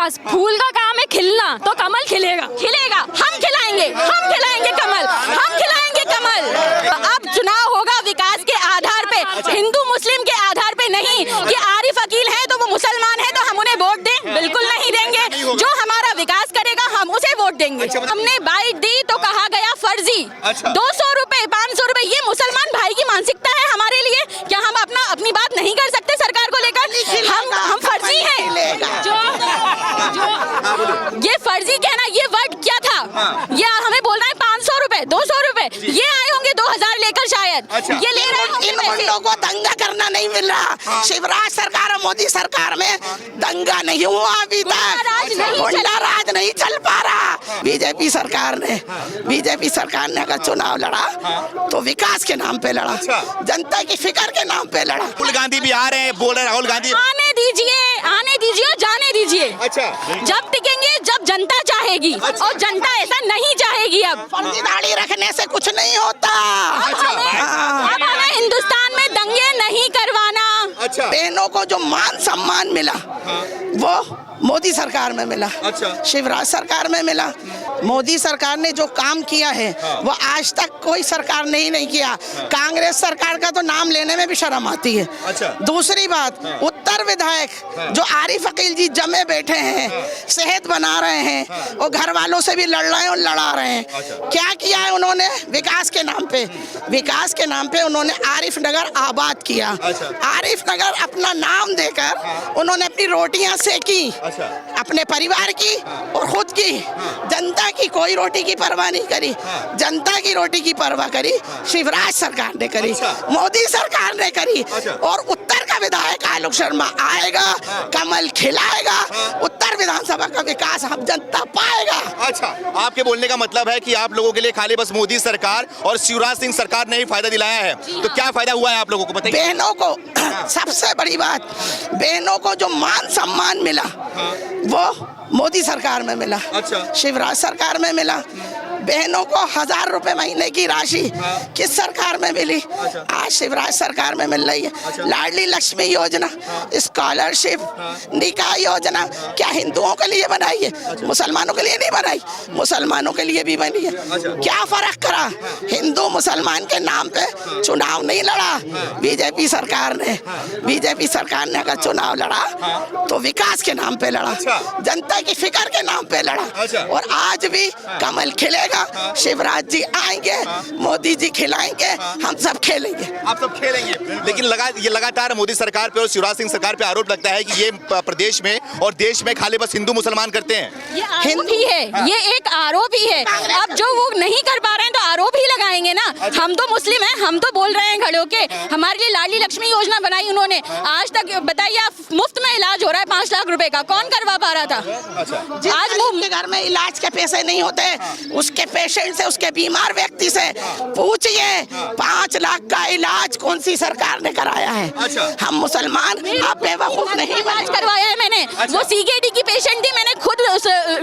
विकास। फूल का काम है खिलना, तो कमल खिलेगा, खिलेगा। हम खिलाएंगे कमल, हम खिलाएंगे कमल। अब चुनाव होगा विकास के आधार पे, हिंदू मुस्लिम के आधार पे नहीं कि आरिफ अकील है तो वो मुसलमान है तो हम उन्हें वोट दें, बिल्कुल नहीं देंगे। जो हमारा विकास करेगा हम उसे वोट देंगे। हमने बाइट दी तो कहा गया फर्जी। 200 रुपए 500 रुपए, ये मुसलमान भाई की मानसिकता है हमारे लिए। क्या हम अपनी बात नहीं कर सकते सरकार को लेकर? हम फर्जी हैं। जो ये फर्जी कहना, ये वर्ड क्या था? ये हमें बोल रहा है 500 रुपए 200 रुपए, ये आए होंगे 2000 लेकर शायद। ये ले रहे हैं। इन गुंडों को दंगा करना नहीं मिल रहा। शिवराज सरकार और मोदी सरकार में दंगा नहीं हुआ अभी तक, गुंडा राज नहीं चल पा रहा। बीजेपी सरकार ने अगर चुनाव लड़ा तो विकास के नाम पे लड़ा, जनता की फिक्र के नाम पे लड़ा। राहुल गांधी भी आ रहे हैं, बोल रहे हैं राहुल गांधी। आने दीजिए और जाने दीजिए। जब टिकेंगे जब जनता चाहेगी, और जनता ऐसा नहीं चाहेगी। अब फर्जी दाढ़ी रखने से कुछ नहीं होता। अब हमें हिंदुस्तान में दंगे नहीं करवाना। बहनों को जो मान सम्मान मिला वो मोदी सरकार में मिला, शिवराज सरकार में मिला। मोदी सरकार ने जो काम किया है वो आज तक कोई सरकार ने ही नहीं किया। कांग्रेस सरकार का तो नाम लेने में भी शर्म आती है। दूसरी बात, उत्तर विधायक जो आरिफ अकील जी जमे बैठे हैं, सेहत बना रहे हैं और घर वालों से भी लड़ रहे हैं और लड़ा रहे हैं। क्या किया है उन्होंने? विकास के नाम पे उन्होंने आरिफ नगर आबाद किया। आरिफ नगर अपना नाम देकर उन्होंने अपनी रोटियां सेकी, अपने परिवार की और खुद की। जनता की कोई रोटी की परवाह नहीं करी। जनता की रोटी की परवाह करी शिवराज सरकार ने करी, मोदी सरकार ने करी। और उत्तर का विधायक आलोक शर्मा आएगा, कमल खिलाएगा, उत्तर विधानसभा का विकास हम जनता पाएगा। आपके बोलने का मतलब है कि आप लोगों के लिए खाली बस मोदी सरकार और शिवराज सिंह सरकार ने ही फायदा दिलाया है। तो क्या फायदा हुआ है आप लोगों को बताइए। बहनों को सबसे बड़ी बात, बहनों को जो मान सम्मान मिला वो मोदी सरकार में मिला, शिवराज सरकार में मिला। बहनों को 1000 रुपए महीने की राशि किस सरकार में मिली? आज शिवराज सरकार में मिल रही है। लाडली लक्ष्मी योजना, स्कॉलरशिप, निकाह योजना क्या हिंदुओं के लिए बनाई है? मुसलमानों के लिए नहीं बनाई, मुसलमानों के लिए भी बनी है। क्या फर्क करा? हिंदू मुसलमान के नाम पे चुनाव नहीं लड़ा बीजेपी सरकार ने अगर चुनाव लड़ा तो विकास के नाम पे लड़ा, जनता की फिक्र के नाम पे लड़ा। और आज भी कमल खिलेगा, शिवराज जी आएंगे, मोदी जी खिलाएंगे, हम सब खेलेंगे। आप सब खेलेंगे। लेकिन ये लगातार मोदी सरकार पे और शिवराज सिंह सरकार पे आरोप लगता है कि ये प्रदेश में और देश में खाली बस हिंदू मुसलमान करते हैं। ये आरोप ही है, ये एक आरोप ही है। अब जो वो नहीं कर पा रहे हैं तो आरोप ही लगाएंगे ना। हम तो मुस्लिम हैं, हम तो बोल रहे हैं खड़े होके। हमारे लिए लाडली लक्ष्मी योजना बनाई उन्होंने। आज तक बताइए, मुफ्त में इलाज हो रहा है 5 लाख रुपए का, कौन करवा पा रहा था? आज वो घर में इलाज के पैसे नहीं होते, उसके पेशेंट से, उसके बीमार व्यक्ति से पूछिए 5 लाख का इलाज कौन सी सरकार ने कराया है? हम मुसलमान, आप बेवकूफ नहीं। इलाज करवाया है मैंने। वो सीकेडी की पेशेंट थी, मैंने खुद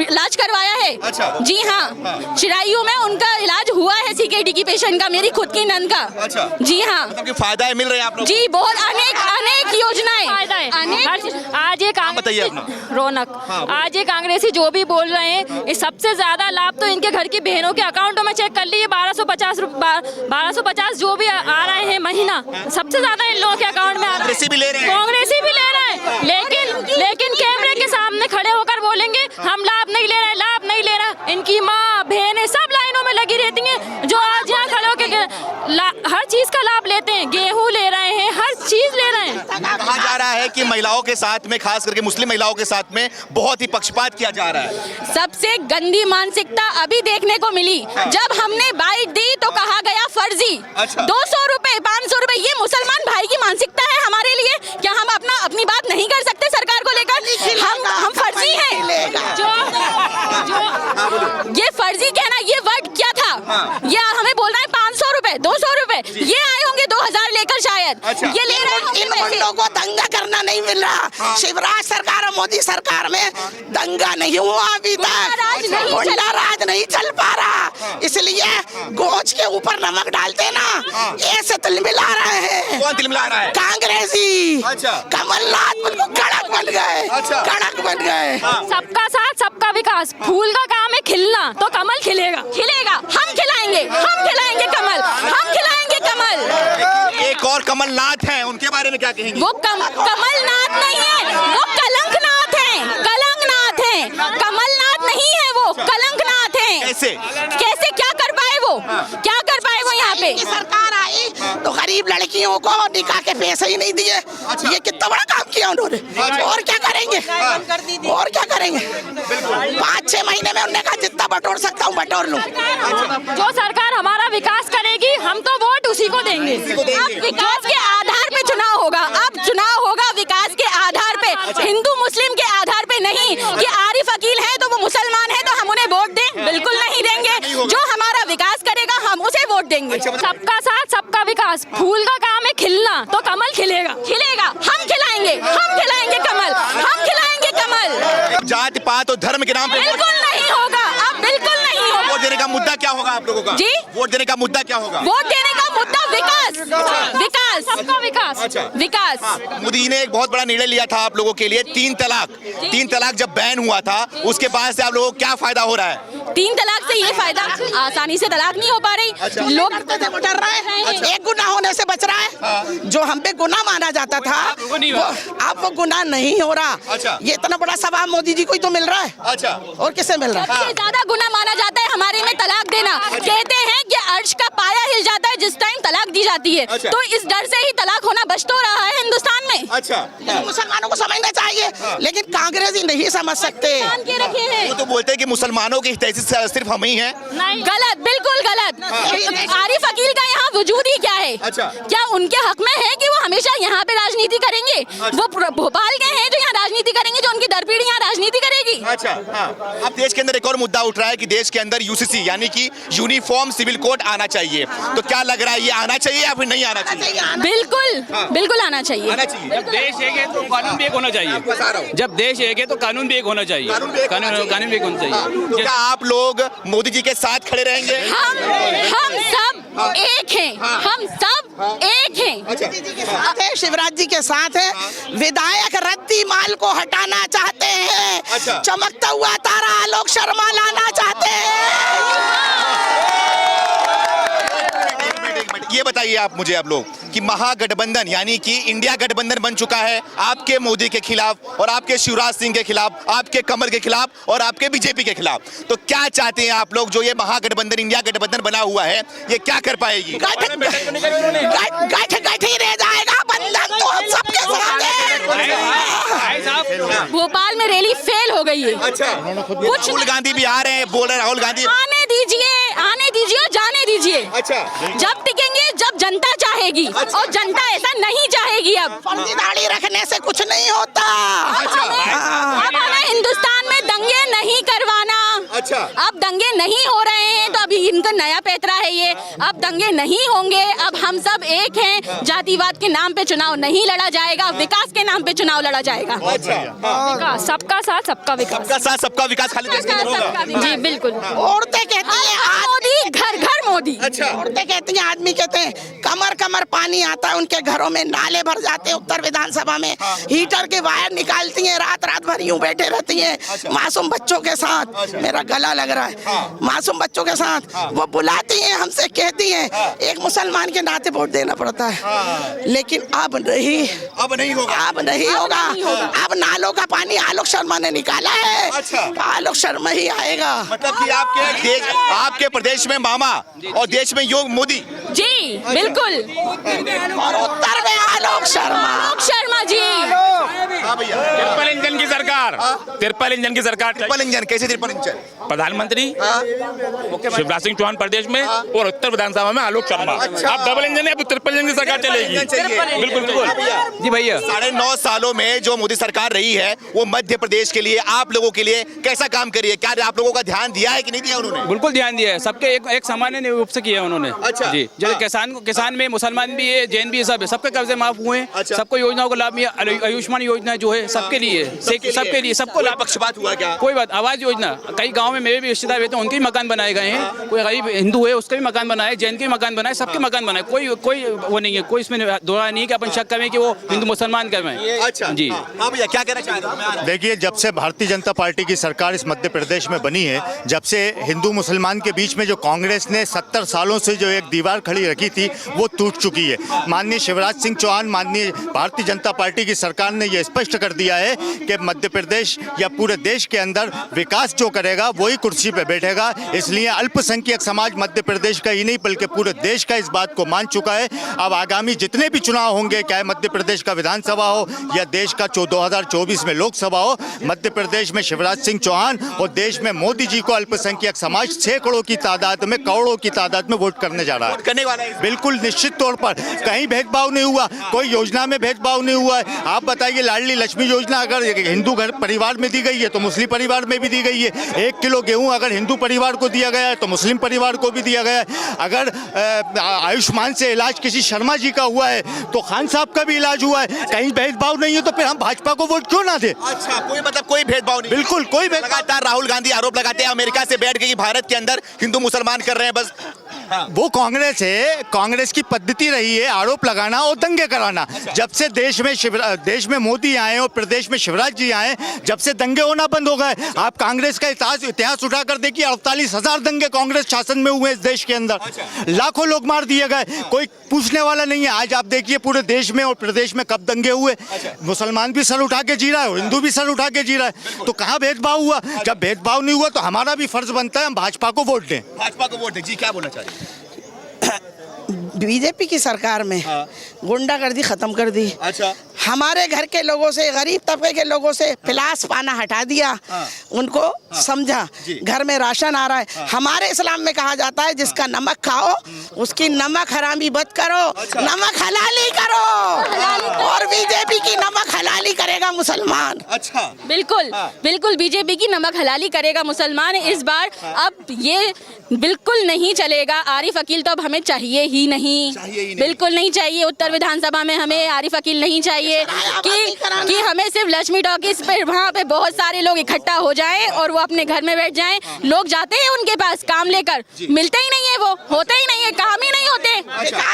इलाज करवाया है। जी हाँ, चिरायू में उनका इलाज हुआ है सीकेडी की पेशेंट का, मेरी खुद की नंद का। जी हाँ, मतलब फायदा मिल रहे हैं आप लोग? जी बहुत, अनेक योजनाएं। आज ये बताइए अपना। रौनक, आज ये कांग्रेसी जो भी बोल रहे हैं, सबसे ज्यादा लाभ तो इनके घर की बहनों के अकाउंटों में चेक कर लीजिए। 1250 जो भी आ रहे हैं महीना, सबसे ज्यादा इन लोगों के अकाउंट में आ रहा है। कांग्रेसी भी ले रहे हैं, लेकिन कैमरे के सामने खड़े होकर बोलेंगे हम लाभ नहीं ले रहे। इनकी माँ बहनें सब लाइनों में लगी रहती हैं, जो आज यहाँ खड़े होकर हर चीज का लाभ लेते हैं। गेहूँ ले रहे हैं, हर चीज ले रहे हैं। कहा जा रहा है कि महिलाओं के साथ में, खास करके मुस्लिम महिलाओं के साथ में बहुत ही पक्षपात किया जा रहा है। सबसे गंदी मानसिकता अभी देखने को मिली। जब हमने बाइट दी तो कहा गया फर्जी। 200 रुपए 500 रुपए, ये मुसलमान भाई की मानसिकता है हमारे लिए। क्या हम अपनी बात नहीं कर सकते सरकार को लेकर? हम फर्जी हैं। ये फर्जी कहना, ये वर्ड क्या था? ये हमें बोल रहा है 500 रुपए 200 रुपए, ये आए होंगे 2000 लेकर शायद। अच्छा। ये ले रहे हैं इन गुंडों को दंगा करना नहीं मिल रहा। शिवराज सरकार और मोदी सरकार में दंगा नहीं हुआ अभी तक, गुंडा राज नहीं चल पा रहा, इसलिए गोच के ऊपर नमक डालते ना, ऐसे तिलमिला रहे हैं। कौन तिलमिला रहा है? कांग्रेसी। अच्छा। कमलनाथ बिल्कुल कड़क बन गए। अच्छा। कड़क बन गए। सबका साथ सबका विकास। फूल का काम है खिलना, तो कमल खिलेगा। खिलेगा, हम खिलाएंगे कमल, हम खिलाएंगे कमल। एक और कमलनाथ हैं, उनके बारे में क्या कहेंगे? वो कमलनाथ नहीं है, वो कलंकनाथ हैं, कलंकनाथ हैं। कमलनाथ नहीं है, वो कलंकनाथ हैं। कैसे क्या कर पाए वो? क्या कर पाए वो यहाँ पे? की सरकार आई तो गरीब लड़कियों को निकाह के पैसे ही नहीं दिए। ये कितना बड़ा काम किया उन्होंने। और क्या करेंगे? और क्या करेंगे? 5-6 महीने में उन्होंने कहा जितना बटोर सकता हूँ बटोर लूं। जो सरकार हमारा विकास करेगी, हम तो वोट उसी को देंगे। अब विकास के आधार पे चुनाव होगा, अब चुनाव होगा विकास के आधार पे, हिंदू मुस्लिम के आधार पे नहीं कि आरिफ अकील है तो वो मुसलमान है तो हम उन्हें वोट दें, बिल्कुल नहीं देंगे। जो हमारा विकास करेगा हम उसे वोट देंगे। सबका साथ सबका विकास। फूल का काम है खिलना, तो कमल खिलेगा। खिलेगा, हम खिलाएंगे कमल, हम खिलाएंगे कमल। जाति पात और धर्म के नाम पे बिल्कुल नहीं होगा, अब बिल्कुल नहीं होगा। वोट देने का मुद्दा क्या होगा आप लोगों का? जी? वोट देने का मुद्दा क्या होगा? वोट देने का मुद्दा विकास, विकास, सबका विकास। अच्छा। विकास। मोदी जी ने एक बहुत बड़ा निर्णय लिया था आप लोगों के लिए, 3 तलाक। 3 तलाक जब बैन हुआ था, उसके बाद से आप लोगों को क्या फायदा हो रहा है? 3 तलाक से ये फायदा, आसानी से तलाक नहीं हो पा रही। लोग डर रहे हैं। एक गुनाह होने से बच रहा है। जो हम पे गुनाह माना जाता था अब वो गुनाह नहीं हो रहा। अच्छा। ये इतना बड़ा सवाब मोदी जी को ही तो मिल रहा है। अच्छा। और किसे मिल रहा है? सबसे ज्यादा गुनाह माना जाता है हमारे में तलाक देना। कहते हैं कि अर्श का पाया हिल जाता है जिस टाइम तलाक दी जाती है। अच्छा। तो इस डर से ही तलाक होना बच तो रहा है हिंदुस्तान में। अच्छा। लेकिन मुसलमानों को समझना चाहिए, लेकिन कांग्रेसी नहीं समझ सकते। मान के रखे हैं। वो तो बोलते हैं कि मुसलमानों की हितैषी सिर्फ हम ही हैं। नहीं, गलत, बिल्कुल गलत। आरिफ अकील का यहाँ वजूद ही क्या है? अच्छा। क्या उनके हक में है कि वो हमेशा यहाँ पे राजनीति करेंगे? वो भोपाल के हैं जो यहाँ राजनीति करेंगे, जो उनकी दरपीढ़ी यहाँ राजनीति करेगी। अच्छा। हाँ। अब देश के अंदर एक और मुद्दा उठ रहा है कि देश के अंदर यूसीसी यानी कि यूनिफॉर्म सिविल कोड आना चाहिए। तो क्या लग रहा है, ये आना चाहिए या फिर नहीं आना चाहिए? बिल्कुल, बिल्कुल आना चाहिए। आना चाहिए। जब देश एक है तो कानून भी एक होना चाहिए। जब देश एक है तो कानून भी एक होना चाहिए। कानून भी एक होना चाहिए। तो क्या आप लोग मोदी जी के साथ खड़े रहेंगे? हम सब एक हैं, हम सब एक हैं। शिवराज जी के साथ है। विधायक रद्दी माल को हटाना चाहते हैं। अच्छा। चमकता हुआ तारा आलोक शर्मा लाना चाहते हैं। ये बताइए आप मुझे, आप लोग, कि महागठबंधन यानी कि इंडिया गठबंधन बन चुका है आपके मोदी के खिलाफ और आपके शिवराज सिंह के खिलाफ, आपके कमल के खिलाफ और आपके बीजेपी के खिलाफ। तो क्या चाहते हैं आप लोग, जो ये महागठबंधन इंडिया गठबंधन बना हुआ है, ये क्या कर पाएगी? गठ ही रह जाएगा, बंधन तो हम सबके साथ है। भोपाल में रैली फेल हो गई है। अच्छा। कुछ राहुल गांधी भी आ रहे हैं, बोल रहे हैं राहुल गांधी। आने दीजिए और जाने दीजिए। अच्छा। जब टिकेंगे जब जनता चाहेगी, और जनता ऐसा नहीं चाहेगी। अब फर्जी दाढ़ी रखने से कुछ नहीं होता। अब हमें हिंदुस्तान में दंगे नहीं करवाना। अच्छा। अब दंगे नहीं हो रहे हैं तो अभी इनका नया पैतरा है ये। अब दंगे नहीं होंगे, अब हम सब एक हैं। जातिवाद के नाम पे चुनाव नहीं लड़ा जाएगा, विकास के नाम पे चुनाव लड़ा जाएगा। अच्छा। विकास, सबका साथ सबका विकास। सबका साथ सबका विकास खाली देश के अंदर होगा। जी बिल्कुल। औरतें कहती हैं मोदी, घर घर मोदी। अच्छा। औरतें कहती हैं, आदमी कहते हैं कमर कमर पानी आता है उनके घरों में, नाले भर जाते हैं। उत्तर विधानसभा में हीटर के वायर निकालती हैं, रात रात भर यूं बैठे रहती हैं मासूम बच्चों के साथ। मेरा गला लग रहा है। मासूम बच्चों के साथ वो बुलाती हैं, हमसे कहती हैं। एक मुसलमान के नाते वोट देना पड़ता है, लेकिन अब नहीं होगा। अब नहीं होगा। अब नालों का पानी आलोक शर्मा ने निकाला है। अच्छा। आलोक शर्मा ही आएगा। मतलब कि आपके प्रदेश में मामा और देश में योग मोदी। जी बिल्कुल। और उत्तर में आलोक शर्मा। शर्मा जी। हाँ भैया। ट्रिपल इंजन की सरकार। सरकार, तिरपल इंजन की सरकार चाहिए। ट्रिपल इंजन, कैसे ट्रिपल इंजन? प्रधानमंत्री शिवराज सिंह चौहान प्रदेश में और उत्तर विधानसभा में आलोक शर्मा। आप डबल इंजन है, अब ट्रिपल इंजन की सरकार चलेगी। बिल्कुल बिल्कुल जी भैया, 9.5 सालों में जो मोदी सरकार रही है वो मध्य प्रदेश के लिए, आप लोगों के लिए कैसा काम करी है? क्या आप लोगों का ध्यान दिया है कि नहीं दिया उन्होंने? बिल्कुल ध्यान दिया है, सबके एक सामान्य रूप से किया है उन्होंने। अच्छा। जी, जैसे किसान में मुसलमान भी है, जैन भी है, सब है, सबके कर्जे माफ हुए हैं। अच्छा। सबको योजनाओं को लाभ मिला। आयुष्मान योजना जो है सबके लिए, सबके लिए, सबको लाभ। पक्षपात हुआ क्या? कोई बात, आवास योजना, कई गाँव में मेरे भी रिश्तेदार रहते हैं, उनके भी मकान बनाए गए हैं। कोई गरीब हिंदू है उसके भी मकान बनाए, जैन के भी मकान बनाए, सबके मकान बनाए। कोई वो नहीं है, कोई इसमें दोहरा नहीं कि अपन शक करें कि वो हिंदू मुसलमान कर रहे हैं। अच्छा जी हाँ भैया, क्या कहना चाह रहे हैं? देखिए, जब से भारतीय जनता पार्टी की सरकार इस मध्य प्रदेश में बनी है, जब से हिंदू मुसलमान के बीच में जो कांग्रेस ने 70 सालों से जो एक दीवार खड़ी रखी थी वो टूट चुकी है। माननीय शिवराज सिंह चौहान, माननीय भारतीय जनता पार्टी की सरकार ने यह स्पष्ट कर दिया है कि मध्य प्रदेश या पूरे देश के अंदर विकास जो करेगा वही कुर्सी पे बैठेगा। इसलिए अल्पसंख्यक समाज मध्य प्रदेश का ही नहीं बल्कि पूरे देश का इस बात को मान चुका है। अब आगामी जितने भी चुनाव होंगे, चाहे मध्य प्रदेश का विधानसभा हो या देश का 2024 में लोकसभा हो, मध्य प्रदेश में शिवराज सिंह चौहान और देश में मोदी जी को अल्पसंख्यक समाज सैकड़ों की तादाद में, करोड़ों की तादाद में वोट करने जा रहा है। करने वाला है बिल्कुल निश्चित तौर पर। कहीं भेदभाव नहीं हुआ, कोई योजना में भेदभाव नहीं हुआ है। आप बताइए, लाडली लक्ष्मी योजना अगर हिंदू घर परिवार में दी गई है तो मुस्लिम परिवार में भी दी गई है। 1 किलो गेहूं अगर हिंदू परिवार को दिया गया है तो मुस्लिम परिवार को भी दिया गया है। अगर आयुष्मान से इलाज किसी शर्मा जी का हुआ है तो खान साहब का भी इलाज हुआ है। कहीं भेदभाव नहीं है तो फिर हम भाजपा को वोट क्यों ना दे? अच्छा, कोई मतलब कोई भेदभाव नहीं? बिल्कुल कोई भेदभाव। लगातार राहुल गांधी आरोप लगाते हैं अमेरिका से बैठ के कि भारत के अंदर हिंदू मुसलमान कर रहे हैं बस। वो कांग्रेस है, कांग्रेस की पद्धति रही है आरोप लगाना और दंगे कराना। जब से देश में मोदी आए और प्रदेश में शिवराज जी आए, जब से दंगे होना बंद हो गए। आप कांग्रेस का इतिहास उठाकर देखिए, 48,000 दंगे कांग्रेस शासन में हुए इस देश के अंदर। लाखों लोग मार दिए गए, कोई पूछने वाला नहीं है। आज आप देखिए पूरे देश में और प्रदेश में कब दंगे हुए। मुसलमान भी सर उठा के जी रहा है, हिंदू भी सर उठा के जी रहा है, तो कहाँ भेदभाव हुआ? जब भेदभाव नहीं हुआ तो हमारा भी फर्ज बनता है हम भाजपा को वोट दें। भाजपा को वोट दें। जी, क्या बोलना चाहिए? बीजेपी की सरकार में गुंडागर्दी खत्म कर दी। अच्छा। हमारे घर के लोगों से, गरीब तबके के लोगों से पिलास पाना हटा दिया। उनको समझा, घर में राशन आ रहा है। हमारे इस्लाम में कहा जाता है जिसका नमक खाओ उसकी नमक हरामी मत करो। नमक हलाली करो। और बीजेपी की नमक हलाली करेगा मुसलमान। अच्छा, बिल्कुल बिल्कुल बीजेपी की नमक हलाली करेगा मुसलमान इस बार। अब ये बिल्कुल नहीं चलेगा। आरिफ अकील तो अब हमें चाहिए ही नहीं। बिल्कुल नहीं चाहिए। उत्तर विधानसभा में हमें आरिफ अकील नहीं चाहिए कि हमें सिर्फ लक्ष्मी टॉकीज पे वहाँ पे बहुत सारे लोग इकट्ठा हो जाएं और वो अपने घर में बैठ जाएं। लोग जाते हैं उनके पास काम लेकर, मिलते ही नहीं है, वो होते ही नहीं है, काम ही नहीं होते,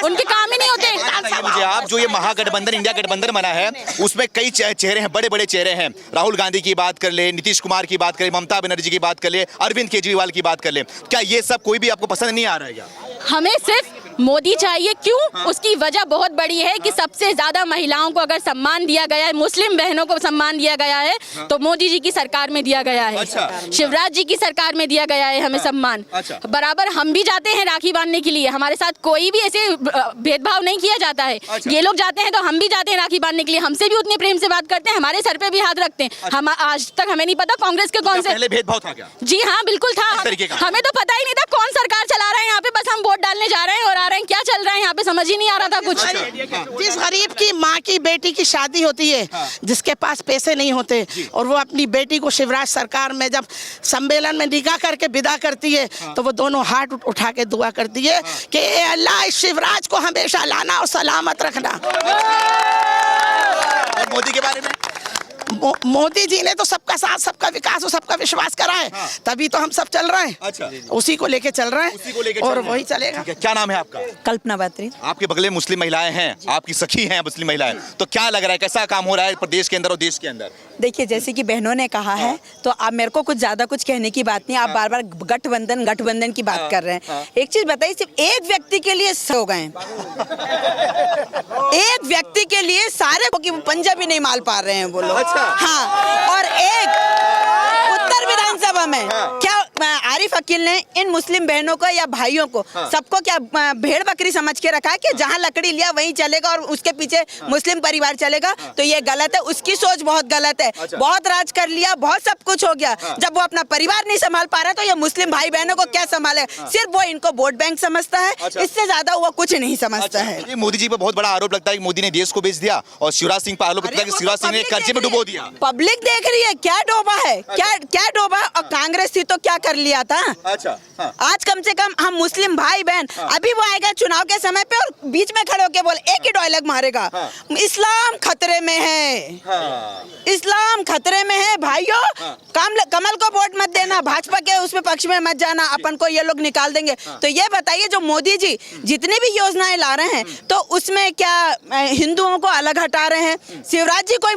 उनके काम ही नहीं होते। मुझे आप जो ये महागठबंधन, इंडिया गठबंधन बना है, उसमें कई चेहरे हैं, बड़े बड़े चेहरे हैं। राहुल गांधी की बात कर ले, नीतीश कुमार की बात कर ले, ममता बनर्जी की बात कर ले, अरविंद केजरीवाल की बात कर ले, क्या ये सब कोई भी आपको पसंद नहीं आ रहा है क्या? हमें सिर्फ मोदी चाहिए। क्यों? उसकी वजह बहुत बड़ी है कि सबसे ज्यादा महिलाओं को अगर सम्मान दिया गया है, मुस्लिम बहनों को सम्मान दिया गया है तो मोदी जी की सरकार में दिया गया है। शिवराज जी की सरकार में दिया गया है हमें सम्मान। बराबर हम भी जाते हैं राखी बांधने के लिए, हमारे साथ कोई भी ऐसे भेदभाव नहीं किया जाता है। ये लोग जाते हैं तो हम भी जाते हैं राखी बांधने के लिए, हमसे भी उतने प्रेम से बात करते हैं, हमारे सर पे भी हाथ रखते हैं। हम आज तक हमें नहीं पता कांग्रेस के कौन से पहले भेदभाव था क्या? जी हाँ, बिल्कुल था। हमें तो पता ही नहीं था कौन सरकार चला रहा है यहाँ पे, बस हम वोट डालने जा रहे हैं और आ रहे हैं। क्या चल रहा है यहाँ पे समझ ही नहीं आ रहा था कुछ। जिस गरीब की माँ की बेटी की शादी होती है, जिसके पास पैसे नहीं होते, और वो अपनी बेटी को शिवराज सरकार में जब सम्मेलन में निकाह करके विदा करती है तो वो दोनों हाथ उठा के दुआ करती है कि ए अल्लाह इस शिवराज को हमेशा लाना और सलामत रखना। और मोदी के बारे में? मोदी जी ने तो सबका साथ, सबका विकास और सबका विश्वास करा है, तभी तो हम सब चल रहे हैं। अच्छा। उसी को लेके चल रहे हैं और वही चलेगा। क्या नाम है आपका? कल्पना बात्री। आपके बगल में मुस्लिम महिलाएं हैं, आपकी सखी हैं मुस्लिम महिलाएं, तो क्या लग रहा है, कैसा काम हो रहा है प्रदेश के अंदर और देश के अंदर? देखिए, जैसे कि बहनों ने कहा है तो आप मेरे को कुछ ज्यादा कुछ कहने की बात नहीं, आप बार बार गठबंधन की बात कर रहे हैं। एक चीज बताइए, सिर्फ एक व्यक्ति के लिए हो गए, एक व्यक्ति के लिए सारे को, कि वो पंजाबी नहीं माल पा रहे हैं वो लोग। अच्छा। हाँ, और एक उत्तर विधानसभा में क्या आरिफ अकील ने इन मुस्लिम बहनों को या भाइयों को सबको क्या भेड़ बकरी समझ के रखा है कि जहाँ लकड़ी लिया वहीं चलेगा और उसके पीछे मुस्लिम परिवार चलेगा, तो ये गलत है। उसकी सोच बहुत गलत है। बहुत राज कर लिया, बहुत सब कुछ हो गया, जब वो अपना परिवार नहीं संभाल पा रहा तो ये मुस्लिम भाई बहनों को क्या संभालेगा? सिर्फ वो इनको वोट बैंक समझता है, इससे ज्यादा वो कुछ नहीं समझता है। मोदी जी पर बहुत बड़ा आरोप लगता है कि मोदी ने देश को बेच दिया, और शिवराज सिंह पर आरोप लगता है कि शिवराज सिंह ने कर्जे में डुबो दिया। पब्लिक देख रही है क्या डोबा है, क्या डोबा। और कांग्रेस थी तो क्या कर लिया था। आज कम से कम हम मुस्लिम भाई बहन, अभी वो आएगा चुनाव के समय पे और बीच में खड़े होके बोले, एक ही डायलॉग मारेगा, इस्लाम खतरे में है, इस्लाम खतरे में है। भाइयों, कमल को वोट मत देना, भाजपा के उसमें पक्ष में मत जाना, अपन को ये लोग निकाल देंगे। तो ये बताइए, जो मोदी जी जितनी भी योजनाएं ला रहे हैं तो उसमें क्या हिंदुओं को अलग हटा रहे हैं? शिवराज जी कोई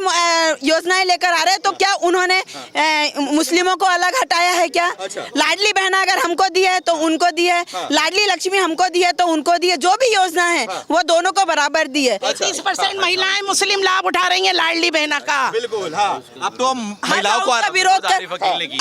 योजनाएं लेकर आ रहे हैं तो क्या उन्होंने मुस्लिमों को अलग हटाया है क्या? लाडली बहना अगर हमको दी है तो उनको दी है, लाडली लक्ष्मी हमको दी है तो उनको दी है। जो भी योजना है वो दोनों को बराबर दी है। 30% महिलाएं मुस्लिम लाभ उठा रही हैं लाडली बहना का। बिल्कुल, हाँ। अब तो महिलाओं को विरोध कर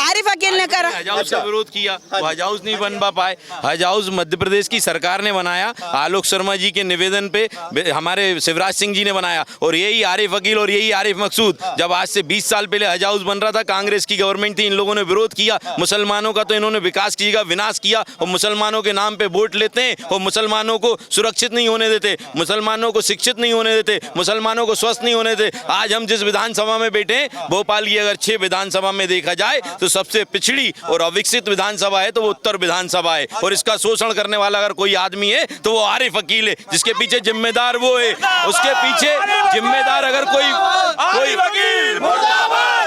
आरिफ अकील ने करा, हज हाउस का विरोध किया, वो हज हाउस नहीं बन पाए। हज हाउस मध्य प्रदेश की सरकार ने बनाया, आलोक शर्मा जी के निवेदन पे हमारे शिवराज सिंह जी ने बनाया, और यही आरिफ अकील और यही आरिफ मकसूद, जब आज से 20 साल पहले हज हाउस बन रहा था, कांग्रेस की गवर्नमेंट थी, इन लोगों ने विरोध किया। मुसलमानों का तो इन्होंने विकास किया, विनाश किया, और मुसलमानों के नाम पे वोट लेते हैं, और मुसलमानों को सुरक्षित नहीं होने देते, मुसलमानों को शिक्षित नहीं होने देते, मुसलमानों को स्वस्थ नहीं होने देते। आज हम जिस विधानसभा में बैठे हैं, भोपाल की अगर 6 विधानसभा में देखा जाए तो सबसे पिछड़ी और अविकसित विधानसभा है तो वो उत्तर विधानसभा है, और इसका शोषण करने वाला अगर कोई आदमी है तो वो आरिफ अकील है, जिसके पीछे जिम्मेदार वो है। उसके पीछे जिम्मेदार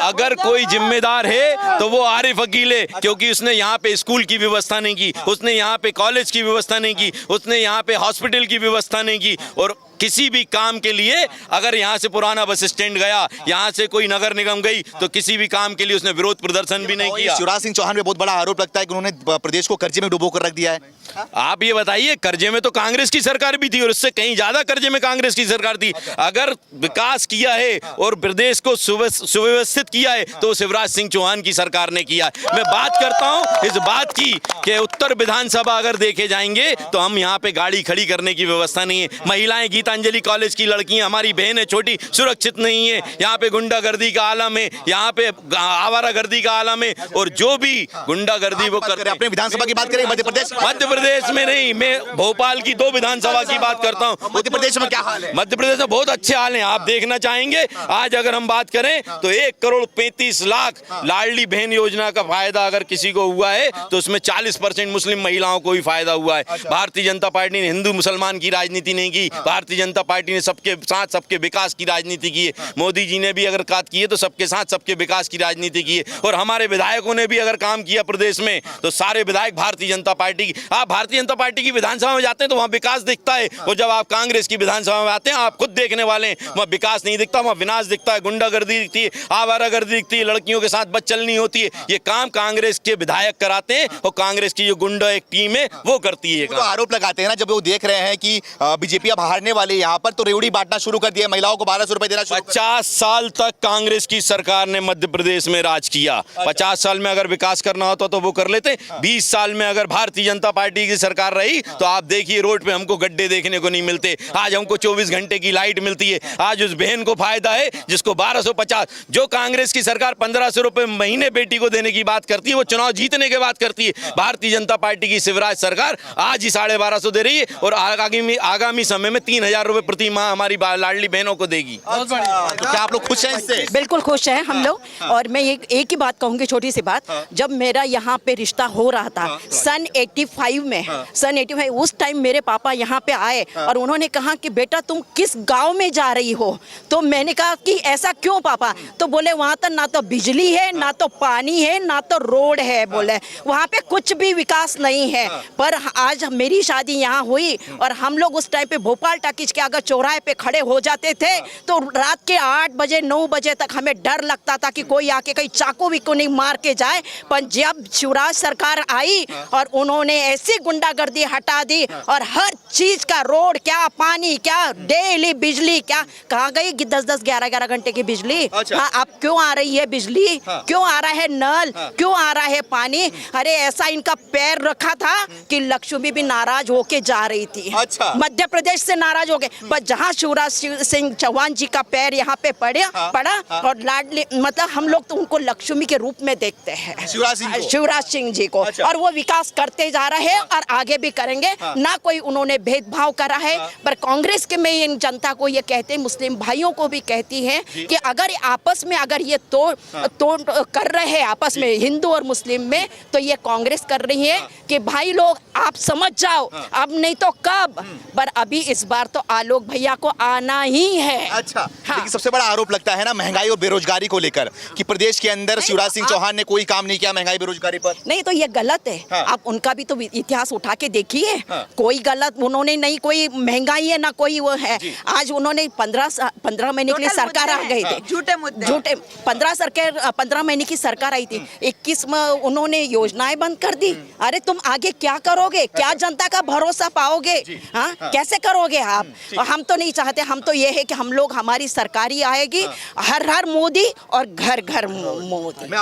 अगर कोई जिम्मेदार है तो वो आरिफ अकील है, क्योंकि उसने यहाँ पे स्कूल की व्यवस्था नहीं की, उसने यहाँ पे कॉलेज की व्यवस्था नहीं की, उसने यहाँ पे हॉस्पिटल की व्यवस्था नहीं की, और किसी भी काम के लिए अगर यहाँ से पुराना बस स्टैंड गया, यहाँ से कोई नगर निगम गई, तो किसी भी काम के लिए उसने विरोध प्रदर्शन भी नहीं किया। शिवराज सिंह चौहान पे बहुत बड़ा आरोप लगता है कि उन्होंने प्रदेश को कर्जे में डुबो कर रख दिया है। आप ये बताइए, कर्जे में तो कांग्रेस की सरकार भी थी, और इससे कहीं ज्यादा कर्जे में कांग्रेस की सरकार थी। अगर विकास किया है और प्रदेश को सुव्यवस्थित किया है तो शिवराज सिंह चौहान की सरकार ने किया है। मैं बात करता हूं इस बात की कि उत्तर विधानसभा अगर देखे जाएंगे तो हम यहाँ पे गाड़ी खड़ी करने की व्यवस्था नहीं है। महिलाएं, गीतांजलि कॉलेज की लड़कियां, हमारी बहन है छोटी, सुरक्षित नहीं है। यहाँ पे गुंडागर्दी का आलम है, यहाँ पे आवारागर्दी का आलम है, और जो भी गुंडागर्दी वो करते हैं। अपने विधानसभा की बात करें, मध्य प्रदेश में नहीं, मैं भोपाल की 2 विधानसभा की बात करता हूँ। मध्य प्रदेश में क्या हाल है? मध्य प्रदेश में बहुत अच्छे हाल हैं, आप देखना चाहेंगे। आज अगर हम बात करें तो 1,35,00,000 लाडली बहन योजना का फायदा अगर किसी को हुआ है तो उसमें 40% मुस्लिम महिलाओं को भी फायदा हुआ है। भारतीय जनता पार्टी ने हिंदू मुसलमान की राजनीति नहीं की, भारतीय जनता पार्टी ने सबके साथ सबके विकास की राजनीति की है। मोदी जी ने भी अगर बात की है तो सबके साथ सबके विकास की राजनीति की है, और हमारे विधायकों ने भी अगर काम किया प्रदेश में तो सारे विधायक भारतीय जनता पार्टी की। आप भारतीय जनता पार्टी की विधानसभा में जाते हैं तो वहाँ विकास दिखता है, और जब आप कांग्रेस की विधानसभा में आते हैं, आप खुद देखने वाले हैं, वहाँ विकास नहीं दिखता, वहाँ विनाश दिखता है, गुंडागर्दी दिखती है, आवारागर्दी दिखती है, लड़कियों के साथ बदचलनी होती है। ये काम कांग्रेस के विधायक कराते हैं, और कांग्रेस की जो गुंडा एक टीम है वो करती है। तो आरोप लगाते हैं ना, जब वो देख रहे हैं कि बीजेपी अब हारने वाली है यहाँ पर, तो रेवड़ी बांटना शुरू कर दिया, महिलाओं को 1200 रुपए देना शुरू। 50 साल तक कांग्रेस की सरकार ने मध्य प्रदेश में राज किया। 50 साल में अगर विकास करना होता तो वो कर लेते। 20 साल में अगर भारतीय जनता पार्टी की सरकार रही तो आप देखिए रोड पे हमको गड्ढे देखने को नहीं मिलते। आज हमको 24 घंटे की लाइट मिलती है। आज उस बहन को फायदा है जिसको 1250, जो कांग्रेस की सरकार 1500 रुपए महीने बेटी को देने की बात करती है, वो चुनाव जीतने के बाद करती है। भारतीय जनता पार्टी की शिवराज सरकार आज ही 1250 दे रही है, और आगामी समय में 3000 रुपए प्रति माह हमारी लाडली बहनों को देगी। तो क्या आप लोग खुश हैं इससे? बिल्कुल खुश हैं हम लोग। और मैं एक ही बात कहूंगी, छोटी सी बात। जब मेरा यहाँ पे रिश्ता हो रहा था सन 85 में, सन 85 उस टाइम मेरे पापा यहाँ पे आए और उन्होंने कहा कि बेटा तुम किस गांव में जा रही हो? तो मैंने कहा कि ऐसा क्यों पापा? तो बोले वहाँ तो ना तो बिजली है, ना तो पानी है, ना तो रोड है, बोले वहाँ पे कुछ भी विकास नहीं है। पर आज मेरी शादी यहाँ हुई और हम लोग उस टाइम पे भोपाल टाकी खींच के अगर चौराहे पे खड़े हो जाते थे तो रात के 8 बजे 9 बजे तक हमें डर लगता था कि कोई आके कहीं चाकू भी को नहीं मार के जाए। पर जब शिवराज सरकार आई और उन्होंने ऐसी गुंडागर्दी हटा दी और हर चीज का रोड क्या, पानी क्या, डेली बिजली क्या, कहाँ गई 10-10 11-11 घंटे की बिजली? हाँ, अब क्यों आ रही है बिजली? क्यों आ रहा है नल? क्यों आ रहा है पानी? अरे ऐसा इनका पैर रखा था कि लक्ष्मी भी नाराज होके जा रही थी। मध्य प्रदेश से नाराज हो गए, पर जहाँ शिवराज सिंह चौहान जी का पैर यहाँ पे पड़ा और लाडली मतलब हम लोग तो उनको लक्ष्मी के रूप में देखते हैं, शिवराज सिंह जी को। और वो विकास करते जा रहे हैं और आगे भी करेंगे। ना कोई उन्होंने भेदभाव करा है। पर कांग्रेस के में इन जनता को ये कहते हैं, मुस्लिम भाइयों को भी कहती है कि अगर आपस में अगर ये तोड़ कर रहे हैं आपस में हिंदू और मुस्लिम में, तो ये कांग्रेस कर रही है कि भाई लोग आप समझ जाओ, अब नहीं तो कब। पर अभी इस बार तो आलोक भैया को आना ही है। अच्छा, हाँ। लेकिन सबसे बड़ा आरोप लगता है ना महंगाई और बेरोजगारी को लेकर कि प्रदेश के अंदर शिवराज सिंह चौहान ने कोई काम नहीं किया महंगाई बेरोजगारी पर। नहीं तो ये गलत है। हाँ। आप उनका भी तो इतिहास उठा के देखिए। हाँ। कोई गलत उन्होंने नहीं, कोई महंगाई है ना कोई वो है। आज उन्होंने 15 महीने के लिए सरकार आ गई थी, झूठे 15 महीने की सरकार आई थी, 21 में उन्होंने योजनाएं बंद कर दी। अरे तुम आगे क्या करोगे? क्या जनता का भरोसा पाओगे? हाँ, कैसे करोगे आप? हम तो नहीं चाहते। हम तो ये है कि हम लोग हमारी सरकारी आएगी, हर मोदी और घर घर मोदी।